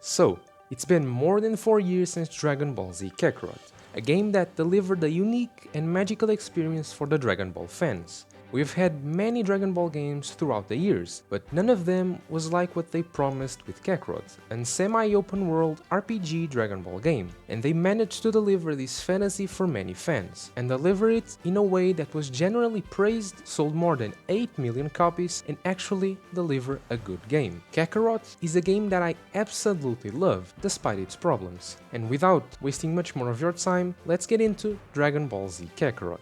So, it's been more than 4 years since Dragon Ball Z Kakarot, a game that delivered a unique and magical experience for the Dragon Ball fans. We've had many Dragon Ball games throughout the years, but none of them was like what they promised with Kakarot, a semi-open world RPG Dragon Ball game, and they managed to deliver this fantasy for many fans, and deliver it in a way that was generally praised, sold more than 8 million copies, and actually deliver a good game. Kakarot is a game that I absolutely love, despite its problems, and without wasting much more of your time, let's get into Dragon Ball Z Kakarot.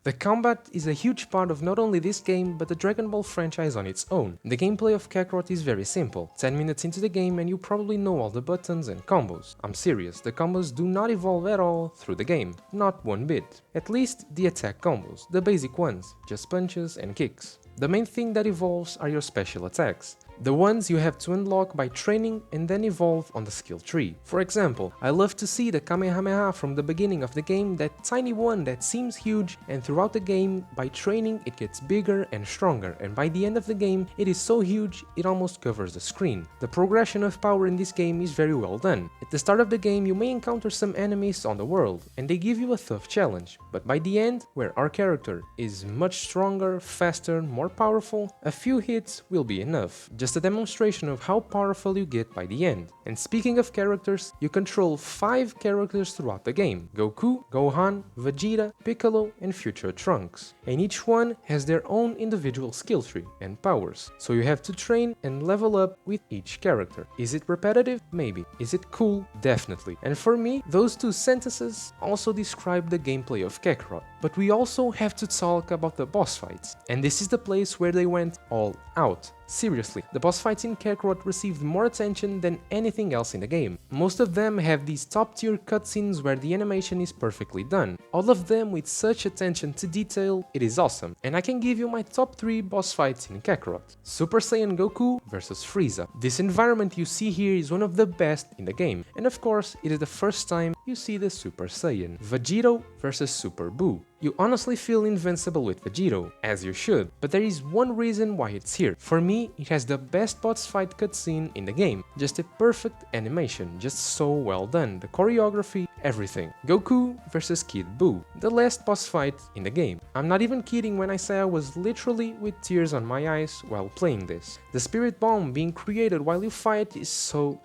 The combat is a huge part of not only this game, but the Dragon Ball franchise on its own. The gameplay of Kakarot is very simple. 10 minutes into the game and you probably know all the buttons and combos. I'm serious, the combos do not evolve at all through the game, not one bit. At least the attack combos, the basic ones, just punches and kicks. The main thing that evolves are your special attacks. The ones you have to unlock by training and then evolve on the skill tree. For example, I love to see the Kamehameha from the beginning of the game, that tiny one that seems huge, and throughout the game, by training it gets bigger and stronger, and by the end of the game it is so huge it almost covers the screen. The progression of power in this game is very well done. At the start of the game you may encounter some enemies on the world, and they give you a tough challenge, but by the end, where our character is much stronger, faster, more powerful, a few hits will be enough. Just a demonstration of how powerful you get by the end. And speaking of characters, you control 5 characters throughout the game: Goku, Gohan, Vegeta, Piccolo and future Trunks. And each one has their own individual skill tree and powers, so you have to train and level up with each character. Is it repetitive? Maybe. Is it cool? Definitely. And for me, those 2 sentences also describe the gameplay of Kakarot. But we also have to talk about the boss fights, and this is the place where they went all out. Seriously, the boss fights in Kakarot received more attention than anything else in the game. Most of them have these top tier cutscenes where the animation is perfectly done. All of them with such attention to detail, it is awesome. And I can give you my top 3 boss fights in Kakarot. Super Saiyan Goku vs Frieza. This environment you see here is one of the best in the game. And of course, it is the first time you see the Super Saiyan. Vegito vs Super Buu. You honestly feel invincible with Vegito, as you should, but there is one reason why it's here. For me, it has the best boss fight cutscene in the game. Just a perfect animation, just so well done, the choreography, everything. Goku vs Kid Buu, the last boss fight in the game. I'm not even kidding when I say I was literally with tears on my eyes while playing this. The spirit bomb being created while you fight is so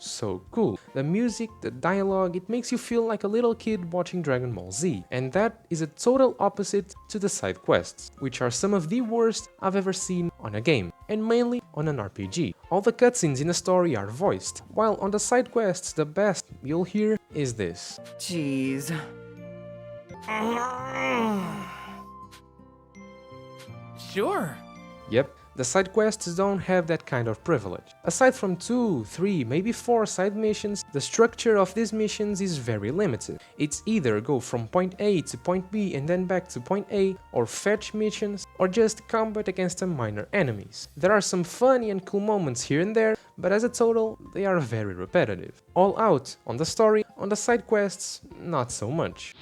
cool. The music, the dialogue, it makes you feel like a little kid watching Dragon Ball Z. And that is a total opposite to the side quests, which are some of the worst I've ever seen on a game, and mainly on an RPG. All the cutscenes in the story are voiced, while on the side quests the best you'll hear is this. Jeez. Sure. Yep. The side quests don't have that kind of privilege. Aside from 2, 3, maybe 4 side missions, the structure of these missions is very limited. It's either go from point A to point B and then back to point A, or fetch missions, or just combat against some minor enemies. There are some funny and cool moments here and there, but as a total, they are very repetitive. All out on the story, on the side quests, not so much.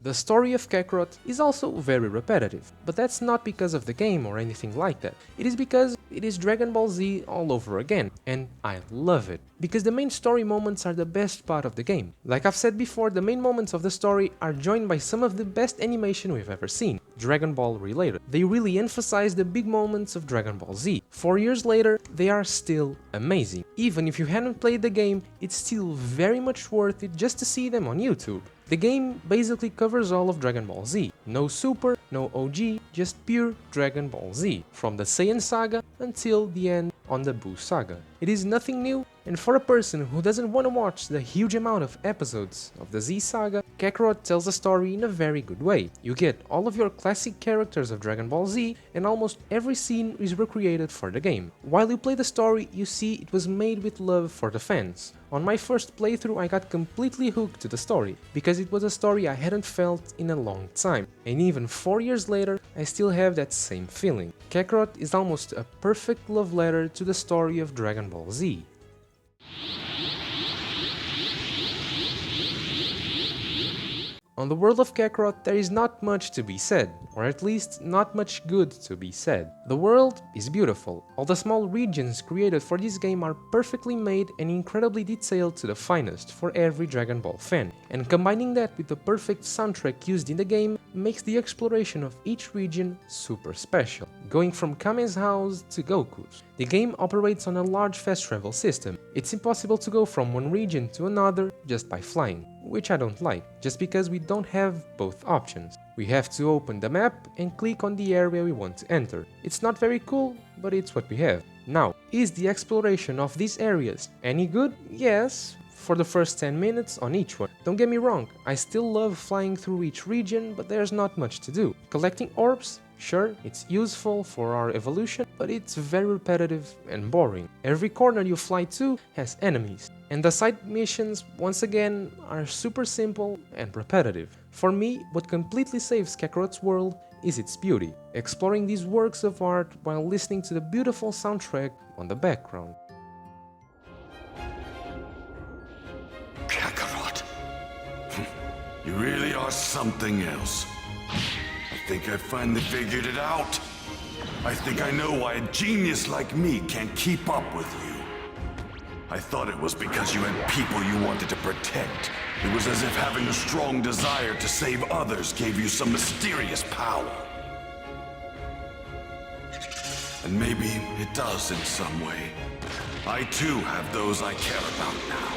The story of Kakarot is also very repetitive, but that's not because of the game or anything like that. It is because it is Dragon Ball Z all over again, and I love it. Because the main story moments are the best part of the game. Like I've said before, the main moments of the story are joined by some of the best animation we've ever seen, Dragon Ball related. They really emphasize the big moments of Dragon Ball Z. 4 years later, they are still amazing. Even if you haven't played the game, it's still very much worth it just to see them on YouTube. The game basically covers all of Dragon Ball Z. No Super, no OG, just pure Dragon Ball Z, from the Saiyan saga until the end on the Buu saga. It is nothing new, and for a person who doesn't want to watch the huge amount of episodes of the Z saga, Kakarot tells the story in a very good way. You get all of your classic characters of Dragon Ball Z, and almost every scene is recreated for the game. While you play the story, you see it was made with love for the fans. On my first playthrough I got completely hooked to the story, because it was a story I hadn't felt in a long time, and even 4 years later I still have that same feeling. Kakarot is almost a perfect love letter to the story of Dragon Ball Z. On the world of Kakarot, there is not much to be said, or at least not much good to be said. The world is beautiful. All the small regions created for this game are perfectly made and incredibly detailed to the finest for every Dragon Ball fan. And combining that with the perfect soundtrack used in the game makes the exploration of each region super special, going from Kame's house to Goku's. The game operates on a large fast travel system. It's impossible to go from one region to another just by flying, which I don't like, just because we don't have both options. We have to open the map and click on the area we want to enter. It's not very cool, but it's what we have. Now, is the exploration of these areas any good? Yes, for the first 10 minutes on each one. Don't get me wrong, I still love flying through each region, but there's not much to do. Collecting orbs? Sure, it's useful for our evolution, but it's very repetitive and boring. Every corner you fly to has enemies, and the side missions, once again, are super simple and repetitive. For me, what completely saves Kakarot's world is its beauty, exploring these works of art while listening to the beautiful soundtrack on the background. Kakarot. You really are something else. I think I finally figured it out. I think I know why a genius like me can't keep up with you. I thought it was because you had people you wanted to protect. It was as if having a strong desire to save others gave you some mysterious power. And maybe it does in some way. I too have those I care about now.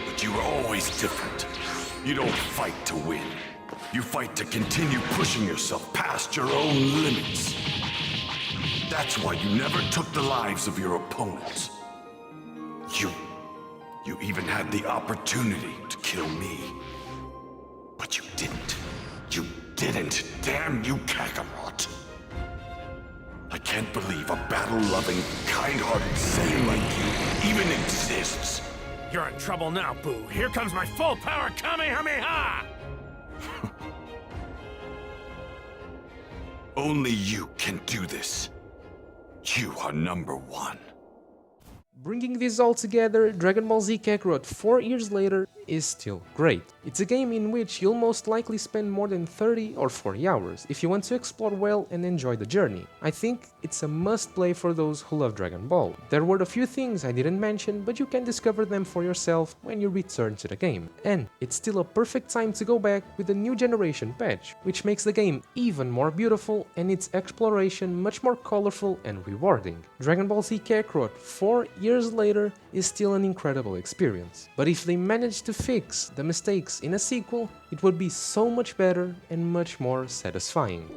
But you were always different. You don't fight to win. You fight to continue pushing yourself past your own limits. That's why you never took the lives of your opponents. You even had the opportunity to kill me. But you didn't. You didn't. Damn you, Kakarot. I can't believe a battle-loving, kind-hearted Saiyan like you even exists. You're in trouble now, Boo. Here comes my full-power Kamehameha! Only you can do this. You are number one. Bringing this all together, Dragon Ball Z Kakarot 4 years later is still great. It's a game in which you'll most likely spend more than 30 or 40 hours if you want to explore well and enjoy the journey. I think it's a must-play for those who love Dragon Ball. There were a few things I didn't mention, but you can discover them for yourself when you return to the game. And it's still a perfect time to go back with the new generation patch, which makes the game even more beautiful and its exploration much more colorful and rewarding. Dragon Ball Z Kakarot 4 years later is still an incredible experience. But if they manage to fix the mistakes in a sequel, it would be so much better and much more satisfying.